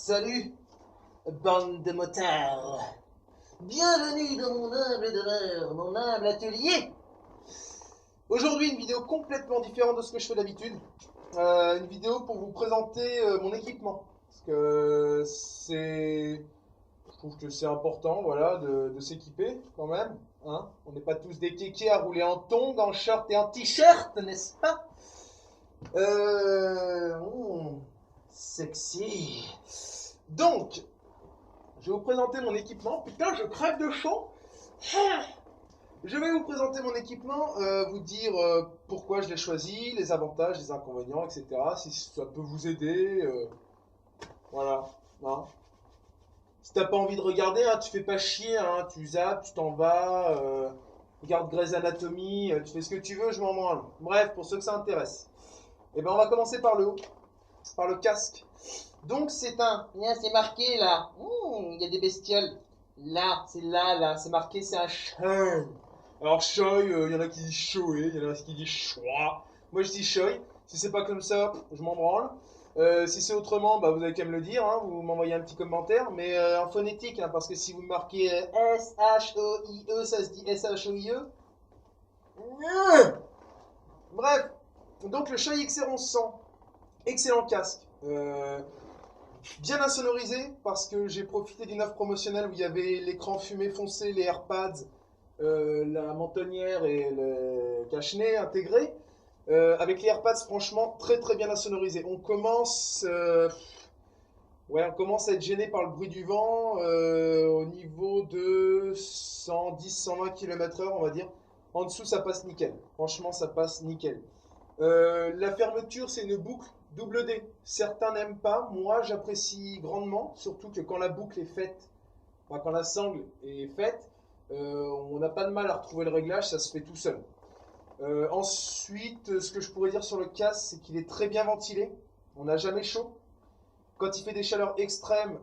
Salut, bande de motards. Bienvenue dans mon humble demeure, mon humble atelier. Aujourd'hui, une vidéo complètement différente de ce que je fais d'habitude. Une vidéo pour vous présenter mon équipement. Parce que je trouve que c'est important, voilà, de s'équiper quand même. Hein. On n'est pas tous des kékés à rouler en tongs, en short et en t-shirt, n'est-ce pas? Sexy. Donc, je vais vous présenter mon équipement. Putain, je crève de chaud. Je vais vous présenter mon équipement, vous dire pourquoi je l'ai choisi, les avantages, les inconvénients, etc. Si ça peut vous aider. Voilà. Hein. Si t'as pas envie de regarder, hein, tu fais pas chier, hein, tu zappes, tu t'en vas, regarde Grey's Anatomy, tu fais ce que tu veux, je m'en branle. Bref, pour ceux que ça intéresse. Et ben on va commencer par le haut, par le casque. Donc c'est c'est marqué là. Il y a des bestioles. Là, c'est là, c'est marqué, c'est un chien. Alors choy, il y en a qui disent choé, il y en a qui disent choix. Moi je dis choy. Si c'est pas comme ça, je m'en branle. Si c'est autrement, bah, vous avez qu'à me le dire, hein, vous m'envoyez un petit commentaire, mais en phonétique, hein, parce que si vous marquez S-H-O-I-E, ça se dit S-H-O-I-E. Bref, donc le Shure XR1100, excellent casque. Bien insonorisé parce que j'ai profité d'une offre promotionnelle où il y avait l'écran fumé foncé, les AirPads, la mentonnière et le cache-nez intégrés. Avec les AirPads, franchement, très très bien insonorisé. On commence à être gêné par le bruit du vent au niveau de 110-120 km/h, on va dire. En dessous, ça passe nickel. Franchement, ça passe nickel. La fermeture, c'est une boucle double D. Certains n'aiment pas, moi j'apprécie grandement, surtout que quand la boucle est faite, enfin quand la sangle est faite, on n'a pas de mal à retrouver le réglage, ça se fait tout seul. Ensuite, ce que je pourrais dire sur le casque, c'est qu'il est très bien ventilé, on n'a jamais chaud. Quand il fait des chaleurs extrêmes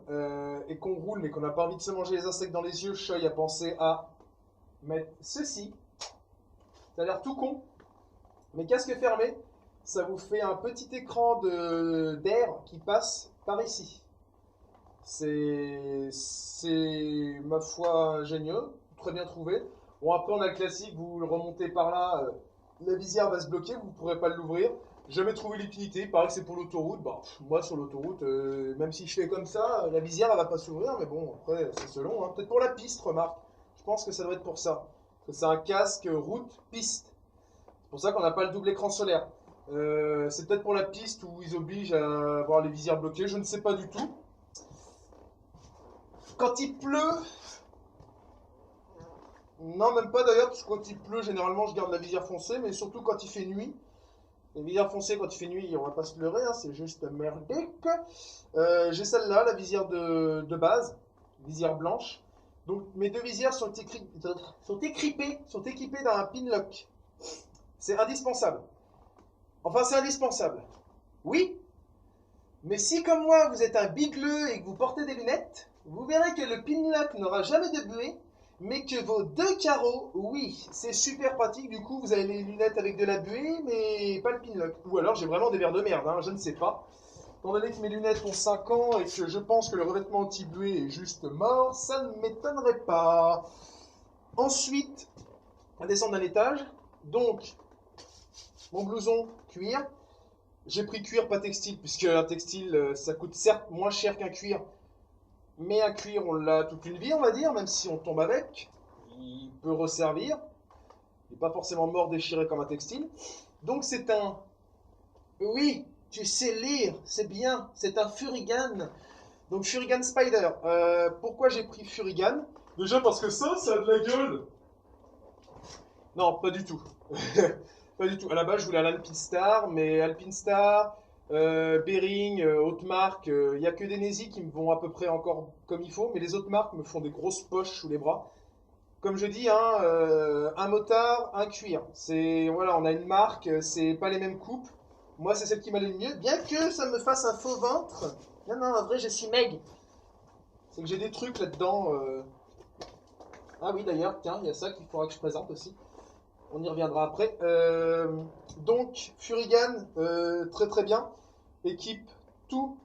et qu'on roule mais qu'on n'a pas envie de se manger les insectes dans les yeux, Choy a pensé à mettre ceci. Ça a l'air tout con, mais casque fermé, ça vous fait un petit écran d'air qui passe par ici. C'est, ma foi, ingénieux, très bien trouvé. Bon, après, on a le classique, vous le remontez par là, la visière va se bloquer, vous ne pourrez pas l'ouvrir. Jamais trouvé l'utilité, il paraît que c'est pour l'autoroute. Bah, moi, sur l'autoroute, même si je fais comme ça, la visière, elle va pas s'ouvrir, mais bon, après, c'est selon. Hein. Peut-être pour la piste, remarque. Je pense que ça doit être pour ça. Que c'est un casque route-piste. C'est pour ça qu'on n'a pas le double écran solaire. C'est peut-être pour la piste où ils obligent à avoir les visières bloquées, je ne sais pas du tout. Quand il pleut, non même pas d'ailleurs, parce que quand il pleut, généralement je garde la visière foncée, mais surtout quand il fait nuit. La visière foncée quand il fait nuit, on va pas se leurrer, hein, c'est juste merdique. J'ai celle-là, la visière de base, visière blanche. Donc mes deux visières sont équipées d'un pin lock. C'est indispensable. Enfin, c'est indispensable. Oui, mais si comme moi vous êtes un bigleux et que vous portez des lunettes, vous verrez que le pinlock n'aura jamais de buée, mais que vos deux carreaux, oui, c'est super pratique. Du coup, vous avez les lunettes avec de la buée, mais pas le pinlock. Ou alors j'ai vraiment des verres de merde, hein, je ne sais pas. Étant donné que mes lunettes ont 5 ans et que je pense que le revêtement anti-buée est juste mort, ça ne m'étonnerait pas. Ensuite, on va descendre d'un étage. Donc, mon blouson cuir. J'ai pris cuir, pas textile, puisque un textile, ça coûte certes moins cher qu'un cuir, mais un cuir, on l'a toute une vie, on va dire, même si on tombe avec. Il peut resservir. Il n'est pas forcément mort déchiré comme un textile. Donc c'est un... Oui, tu sais lire, c'est bien, c'est un Furigan. Donc Furigan Spider. Pourquoi j'ai pris Furigan? Déjà parce que ça a de la gueule. Non, pas du tout. Pas du tout. À la base, je voulais un Alpinstar, mais Alpinstar, Bering, haute marque, il n'y a que des Nesi qui me vont à peu près encore comme il faut, mais les autres marques me font des grosses poches sous les bras. Comme je dis, hein, un motard, un cuir. C'est voilà, on a une marque, c'est pas les mêmes coupes. Moi, c'est celle qui m'allait le mieux, bien que ça me fasse un faux ventre. Non, non, en vrai, je suis Meg. C'est que j'ai des trucs là-dedans. Ah oui, d'ailleurs, tiens, il y a ça qu'il faudra que je présente aussi. On y reviendra après. Donc, Furigan, très très bien. Équipe tout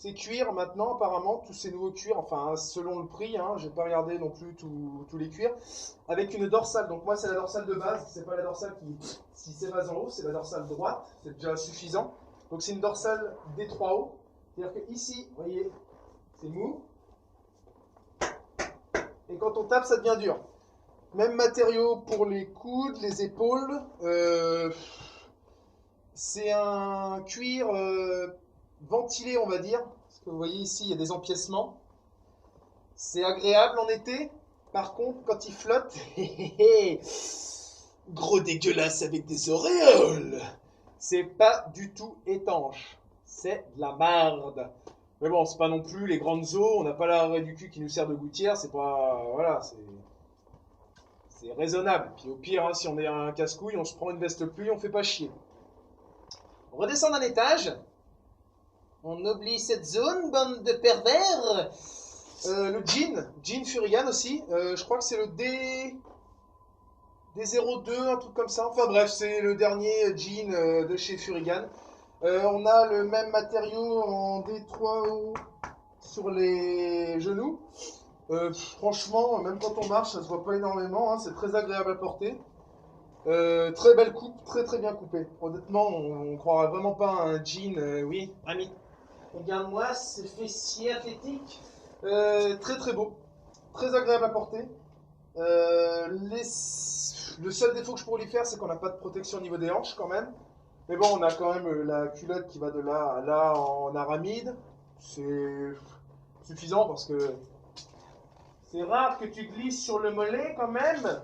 C'est cuir maintenant, apparemment, tous ces nouveaux cuirs, enfin selon le prix, hein, j'ai pas regardé non plus tous les cuirs, avec une dorsale. Donc moi c'est la dorsale de base, c'est pas la dorsale qui, si s'évase en haut, c'est la dorsale droite, c'est déjà suffisant. Donc c'est une dorsale D3 haut, c'est-à-dire que ici, vous voyez, c'est mou, et quand on tape, ça devient dur. Même matériau pour les coudes, les épaules, c'est un cuir ventilé, on va dire. Parce que vous voyez ici, il y a des empiècements. C'est agréable en été. Par contre, quand il flotte, gros dégueulasse avec des auréoles. C'est pas du tout étanche. C'est de la merde. Mais bon, c'est pas non plus les grandes eaux. On n'a pas l'arrêt du cul qui nous sert de gouttière. C'est pas. Voilà, c'est raisonnable. Puis au pire, hein, si on est un casse-couille, on se prend une veste pluie, on fait pas chier. On redescend d'un étage. On oublie cette zone, bande de pervers. Le Jean Furigan aussi. Je crois que c'est le D02, un truc comme ça. Enfin bref, c'est le dernier jean de chez Furigan. On a le même matériau en D3 sur les genoux. Franchement, même quand on marche, ça se voit pas énormément. Hein, c'est très agréable à porter. Très belle coupe, très très bien coupée. Honnêtement, on croirait vraiment pas à un jean. Oui, ami. Regarde-moi ce fessier athlétique. Très très beau. Très agréable à porter. Le seul défaut que je pourrais lui faire, c'est qu'on n'a pas de protection au niveau des hanches quand même. Mais bon, on a quand même la culotte qui va de là à là en aramide. C'est suffisant parce que c'est rare que tu glisses sur le mollet quand même.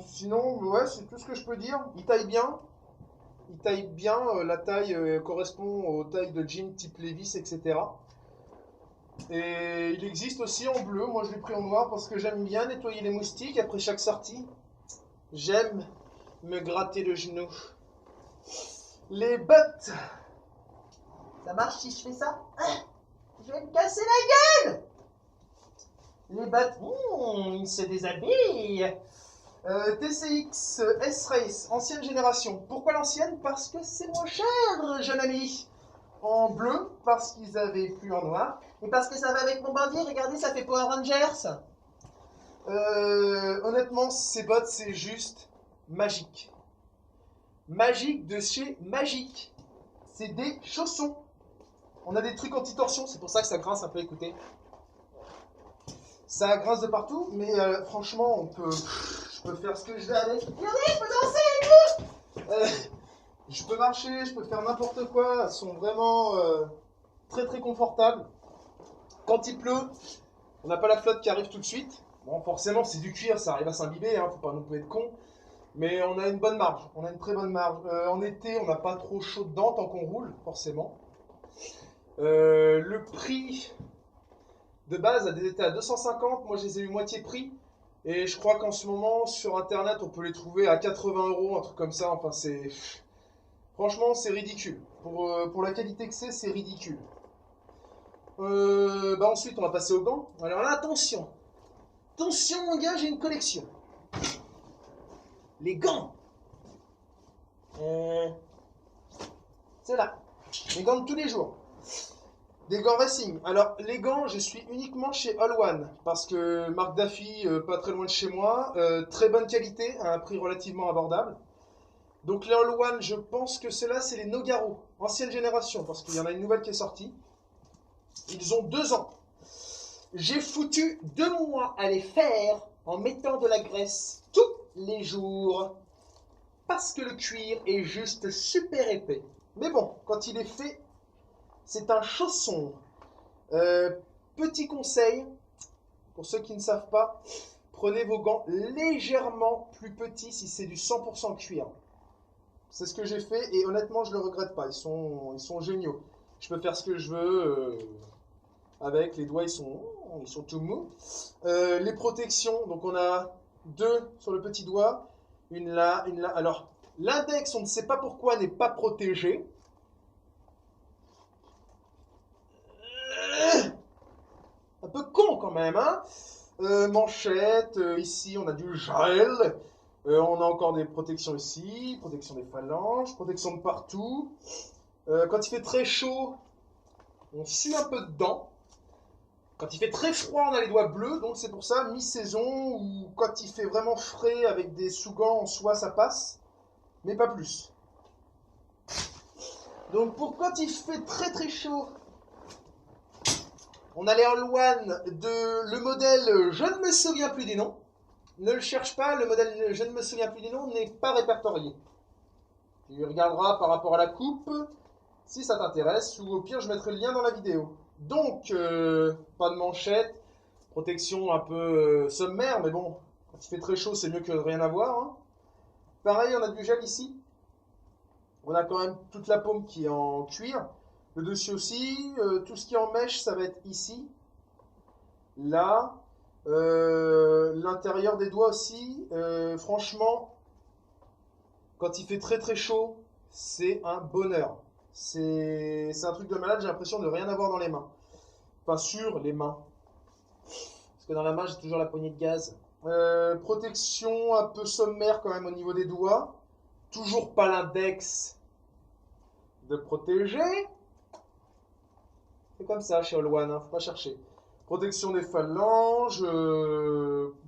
Sinon, ouais, c'est tout ce que je peux dire. Il taille bien. Il taille bien. La taille correspond aux tailles de jeans type Levi's, etc. Et il existe aussi en bleu. Moi, je l'ai pris en noir parce que j'aime bien nettoyer les moustiques après chaque sortie. J'aime me gratter le genou. Les bottes. Ça marche si je fais ça? Je vais me casser la gueule. Les bottes, ils se déshabillent. TCX S-Race, ancienne génération. Pourquoi l'ancienne? Parce que c'est moins cher, jeune ami. En bleu, parce qu'ils avaient plus en noir. Et parce que ça va avec mon bandit, regardez, ça fait Power Rangers. Honnêtement, ces bottes, c'est juste magique. Magique de chez Magique. C'est des chaussons. On a des trucs anti-torsion, c'est pour ça que ça grince un peu, écoutez. Ça grince de partout, mais franchement, je peux faire ce que je veux avec. Regardez, je peux danser avec vous. Je peux marcher, je peux faire n'importe quoi. Elles sont vraiment très très confortables. Quand il pleut, on n'a pas la flotte qui arrive tout de suite. Bon, forcément, c'est du cuir, ça arrive à s'imbiber, hein, faut pas non plus être con. Mais on a une bonne marge, on a une très bonne marge. En été, on n'a pas trop chaud dedans tant qu'on roule, forcément. Le prix de base était à 250, moi je les ai eu moitié prix. Et je crois qu'en ce moment, sur internet, on peut les trouver à 80 €, un truc comme ça. Enfin, c'est. Franchement, c'est ridicule. Pour la qualité que c'est ridicule. Ensuite, on va passer aux gants. Alors là, attention. Attention, mon gars, j'ai une collection. Les gants. C'est là. Les gants de tous les jours. Des gants racing. Alors, les gants, je suis uniquement chez All One. Parce que Marc Daffy, pas très loin de chez moi. Très bonne qualité, à un prix relativement abordable. Donc, les All One, je pense que ceux-là, c'est les Nogaro. Ancienne génération, parce qu'il y en a une nouvelle qui est sortie. Ils ont 2 ans. J'ai foutu 2 mois à les faire en mettant de la graisse tous les jours. Parce que le cuir est juste super épais. Mais bon, quand il est fait, c'est un chausson. Petit conseil, pour ceux qui ne savent pas, prenez vos gants légèrement plus petits si c'est du 100% cuir. C'est ce que j'ai fait et honnêtement, je ne le regrette pas. Ils sont géniaux. Je peux faire ce que je veux avec. Les doigts, ils sont tout mous. Les protections, donc on a 2 sur le petit doigt. Une là, une là. Alors, l'index, on ne sait pas pourquoi, n'est pas protégé. Un peu con quand même, hein. Manchette, ici on a du gel. On a encore des protections ici, protection des phalanges, protection de partout. Quand il fait très chaud, on sue un peu dedans. Quand il fait très froid, on a les doigts bleus, donc c'est pour ça, mi-saison, ou quand il fait vraiment frais avec des sous-gants en soie, ça passe, mais pas plus. Donc pour quand il fait très très chaud, on a les All-One de le modèle je ne me souviens plus des noms. Ne le cherche pas, le modèle je ne me souviens plus des noms n'est pas répertorié. Tu regarderas par rapport à la coupe, si ça t'intéresse, ou au pire je mettrai le lien dans la vidéo. Donc, pas de manchette, protection un peu sommaire, mais bon, quand il fait très chaud, c'est mieux que de rien avoir. Hein. Pareil, on a du gel ici. On a quand même toute la paume qui est en cuir. Le dessus aussi. Tout ce qui est en mèche, ça va être ici. Là. L'intérieur des doigts aussi. Franchement, quand il fait très très chaud, c'est un bonheur. C'est un truc de malade, j'ai l'impression de rien avoir dans les mains. Enfin, sur les mains. Parce que dans la main, j'ai toujours la poignée de gaz. Protection un peu sommaire quand même au niveau des doigts. Toujours pas l'index de protéger. C'est comme ça chez All-One, hein, faut pas chercher. Protection des phalanges.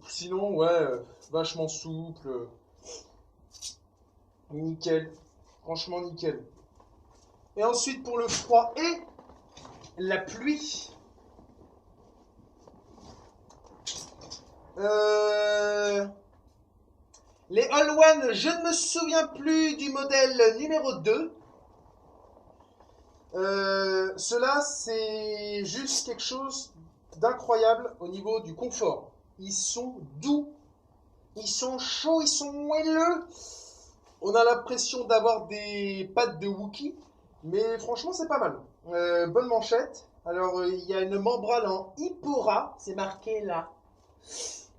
Sinon, ouais, vachement souple. Nickel. Franchement, nickel. Et ensuite, pour le froid et la pluie. Les All-One, je ne me souviens plus du modèle numéro 2. Cela, c'est juste quelque chose d'incroyable au niveau du confort. Ils sont doux, ils sont chauds, ils sont moelleux. On a l'impression d'avoir des pattes de Wookie, mais franchement, c'est pas mal. Bonne manchette. Alors, il y a une membrane en Ipora, c'est marqué là.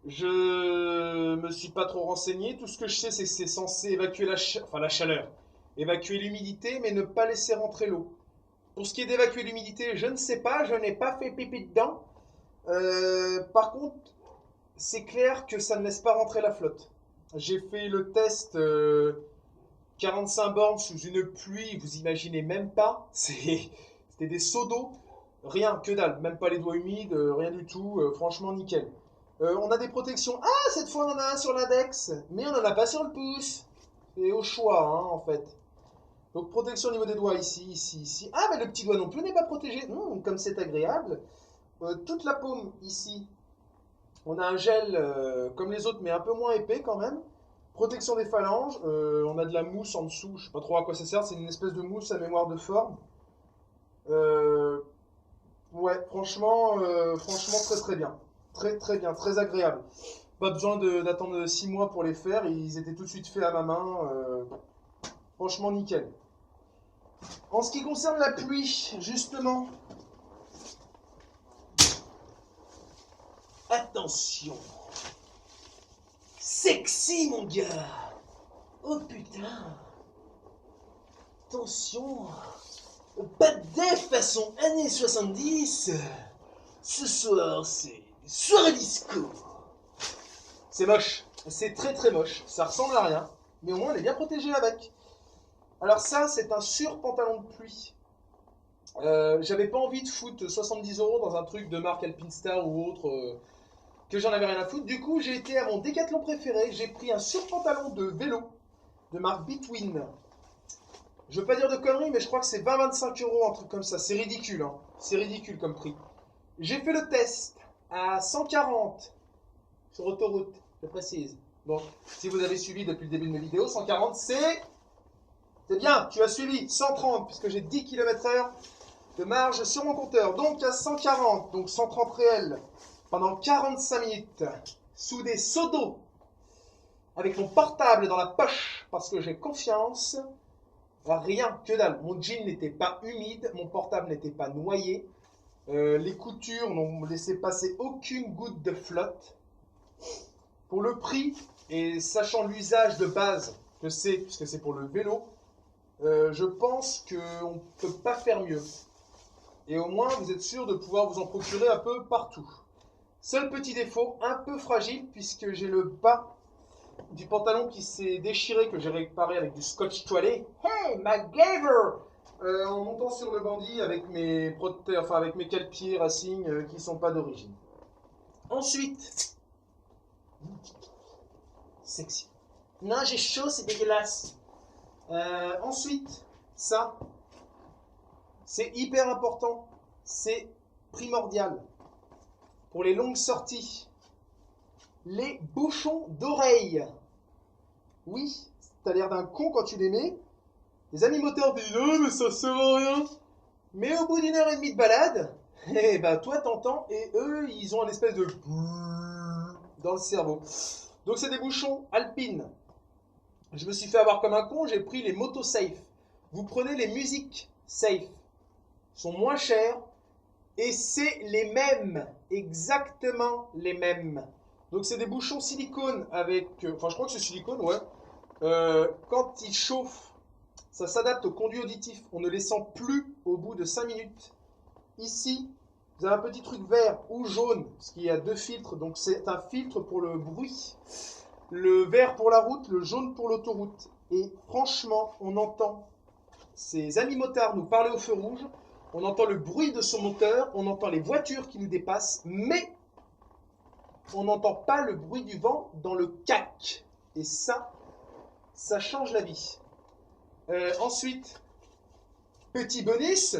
Je me suis pas trop renseigné. Tout ce que je sais, c'est que c'est censé évacuer la chaleur, évacuer l'humidité, mais ne pas laisser rentrer l'eau. Pour ce qui est d'évacuer l'humidité, je ne sais pas, je n'ai pas fait pipi dedans. Par contre, c'est clair que ça ne laisse pas rentrer la flotte. J'ai fait le test 45 bornes sous une pluie, vous imaginez même pas. C'était des seaux d'eau, rien, que dalle, même pas les doigts humides, rien du tout, franchement nickel. On a des protections. Ah, cette fois on en a un sur l'index, mais on n'en a pas sur le pouce. C'est au choix, hein, en fait. Donc protection au niveau des doigts ici, ici, ici. Ah, mais le petit doigt non plus n'est pas protégé. Comme c'est agréable. Toute la paume ici. On a un gel comme les autres, mais un peu moins épais quand même. Protection des phalanges. On a de la mousse en dessous. Je sais pas trop à quoi ça sert. C'est une espèce de mousse à mémoire de forme. Ouais, franchement, très très bien. Très très bien, très agréable. Pas besoin d'attendre 6 mois pour les faire. Ils étaient tout de suite faits à ma main. Franchement, nickel. En ce qui concerne la pluie, justement. Attention. Sexy, mon gars. Oh putain. Attention. Pas de def façon années 70. Ce soir, c'est soirée disco. C'est moche. C'est très très moche. Ça ressemble à rien. Mais au moins, on est bien protégé avec. Alors ça, c'est un sur-pantalon de pluie. J'avais pas envie de foutre 70 € dans un truc de marque Alpinestar ou autre que j'en avais rien à foutre. Du coup, j'ai été à mon décathlon préféré. J'ai pris un sur-pantalon de vélo de marque Between. Je veux pas dire de conneries, mais je crois que c'est 20-25 €, un truc comme ça. C'est ridicule, hein. C'est ridicule comme prix. J'ai fait le test à 140 sur autoroute, je précise. Donc, si vous avez suivi depuis le début de mes vidéos, 140 c'est bien, tu as suivi. 130 puisque j'ai 10 km/h de marge sur mon compteur. Donc à 140, donc 130 réels, pendant 45 minutes, sous des seaux d'eau, avec mon portable dans la poche, parce que j'ai confiance. Rien, que dalle. Mon jean n'était pas humide, mon portable n'était pas noyé. Les coutures n'ont laissé passer aucune goutte de flotte. Pour le prix, et sachant l'usage de base que c'est, puisque c'est pour le vélo, je pense qu'on ne peut pas faire mieux. Et au moins, vous êtes sûr de pouvoir vous en procurer un peu partout. Seul petit défaut, un peu fragile, puisque j'ai le bas du pantalon qui s'est déchiré, que j'ai réparé avec du scotch toilé. Hey, MacGyver! en montant sur le bandit avec mes protecteurs, enfin avec mes cale-pieds Racing qui sont pas d'origine. Ensuite, sexy. Non, j'ai chaud, c'est dégueulasse. Ensuite, ça, c'est hyper important, c'est primordial pour les longues sorties. Les bouchons d'oreille. Oui, t'as l'air d'un con quand tu les mets. Les animateurs disent oh mais ça sert à rien. Mais au bout d'une heure et demie de balade, eh ben toi t'entends et eux ils ont un espèce de dans le cerveau. Donc c'est des bouchons alpines. Je me suis fait avoir comme un con, j'ai pris les motos safe. Vous prenez les musiques safe. Ils sont moins chers et c'est les mêmes, exactement les mêmes. Donc c'est des bouchons silicone avec, enfin je crois que c'est silicone, ouais. Quand ils chauffent, ça s'adapte au conduit auditif. On ne les sent plus au bout de 5 minutes. Ici, vous avez un petit truc vert ou jaune, parce qu'il y a deux filtres. Donc c'est un filtre pour le bruit. Le vert pour la route, le jaune pour l'autoroute. Et franchement, on entend ces amis motards nous parler au feu rouge. On entend le bruit de son moteur, on entend les voitures qui nous dépassent, mais on n'entend pas le bruit du vent dans le cac. Et ça change la vie. Ensuite, petit bonus,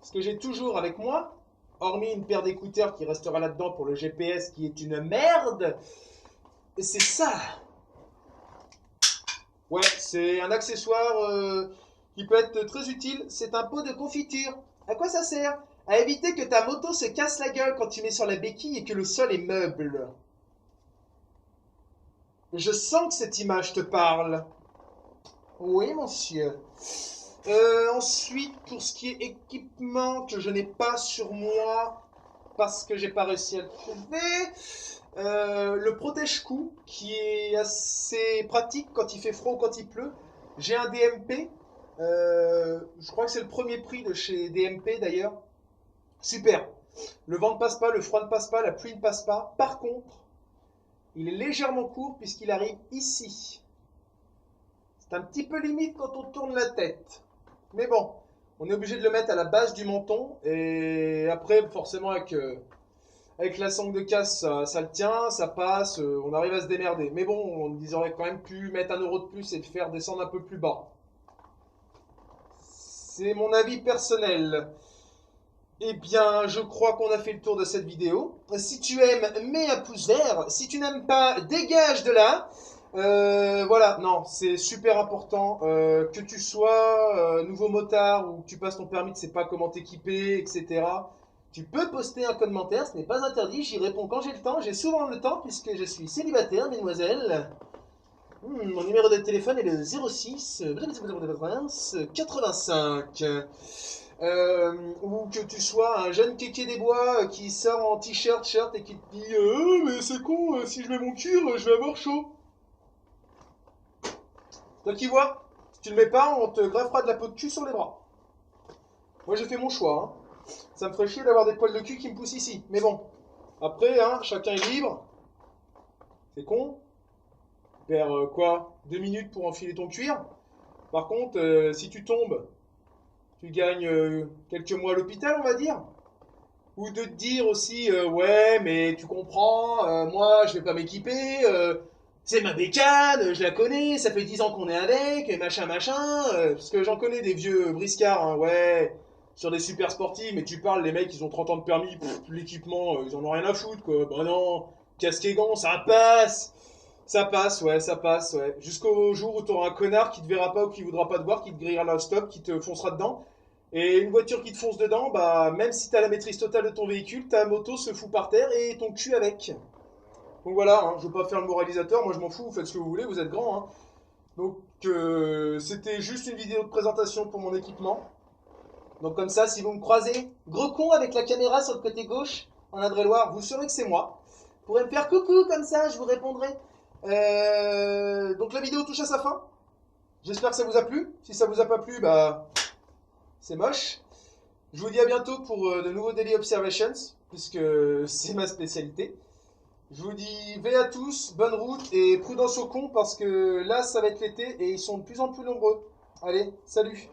ce que j'ai toujours avec moi, hormis une paire d'écouteurs qui restera là-dedans pour le GPS qui est une merde, c'est ça. Ouais, c'est un accessoire qui peut être très utile. C'est un pot de confiture. À quoi ça sert? À éviter que ta moto se casse la gueule quand tu mets sur la béquille et que le sol est meuble. Je sens que cette image te parle. Oui, monsieur. Ensuite, pour ce qui est équipement que je n'ai pas sur moi parce que j'ai pas réussi à le trouver, le protège-cou qui est assez pratique quand il fait froid ou quand il pleut. J'ai un DMP. Je crois que c'est le premier prix de chez DMP d'ailleurs. Super. Le vent ne passe pas, le froid ne passe pas, la pluie ne passe pas. Par contre, il est légèrement court puisqu'il arrive ici. C'est un petit peu limite quand on tourne la tête. Mais bon, on est obligé de le mettre à la base du menton. Et après, forcément, avec la sangle de casse, ça le tient, ça passe, on arrive à se démerder. Mais bon, ils auraient quand même pu mettre 1 euro de plus et le faire descendre un peu plus bas. C'est mon avis personnel. Eh bien, je crois qu'on a fait le tour de cette vidéo. Si tu aimes, mets un pouce vert. Si tu n'aimes pas, dégage de là. Voilà, non, c'est super important. Que tu sois nouveau motard ou que tu passes ton permis, tu sais pas comment t'équiper, etc. Tu peux poster un commentaire, ce n'est pas interdit. J'y réponds quand j'ai le temps. J'ai souvent le temps puisque je suis célibataire, mesdemoiselles. Mon numéro de téléphone est le 06 85. Ou que tu sois un jeune kéké des bois qui sort en t-shirt, shirt et qui te dit mais c'est con, si je mets mon cuir, je vais avoir chaud. Toi qui vois, si tu le mets pas, on te greffera de la peau de cul sur les bras. Moi j'ai fait mon choix. Hein. Ça me ferait chier d'avoir des poils de cul qui me poussent ici. Mais bon, après, hein, chacun est libre. C'est con. Tu perds quoi 2 minutes pour enfiler ton cuir. Par contre, si tu tombes, tu gagnes quelques mois à l'hôpital, on va dire. Ou de te dire aussi, ouais, mais tu comprends, moi je vais pas m'équiper, c'est ma bécane, je la connais, ça fait 10 ans qu'on est avec, et machin, machin. Parce que j'en connais des vieux briscards, hein, ouais, sur des super sportifs, mais tu parles, les mecs, ils ont 30 ans de permis, l'équipement, ils en ont rien à foutre, quoi. Bah non, casque et gants, ça passe. Ça passe, ouais, ça passe, ouais. Jusqu'au jour où tu auras un connard qui te verra pas ou qui voudra pas te voir, qui te grillera le stop, qui te foncera dedans. Et une voiture qui te fonce dedans, bah même si tu as la maîtrise totale de ton véhicule, ta moto se fout par terre et ton cul avec. Donc voilà, hein, je veux pas faire le moralisateur, moi je m'en fous, vous faites ce que vous voulez, vous êtes grand. Hein. Donc c'était juste une vidéo de présentation pour mon équipement. Donc comme ça, si vous me croisez, gros con avec la caméra sur le côté gauche, en Indre-et-Loire, vous saurez que c'est moi. Vous pourrez me faire coucou comme ça, je vous répondrai. Donc la vidéo touche à sa fin. J'espère que ça vous a plu. Si ça vous a pas plu, bah c'est moche. Je vous dis à bientôt pour de nouveaux Daily Observations, puisque c'est ma spécialité. Je vous dis veille à tous, bonne route et prudence aux cons, parce que là ça va être l'été et ils sont de plus en plus nombreux. Allez, salut!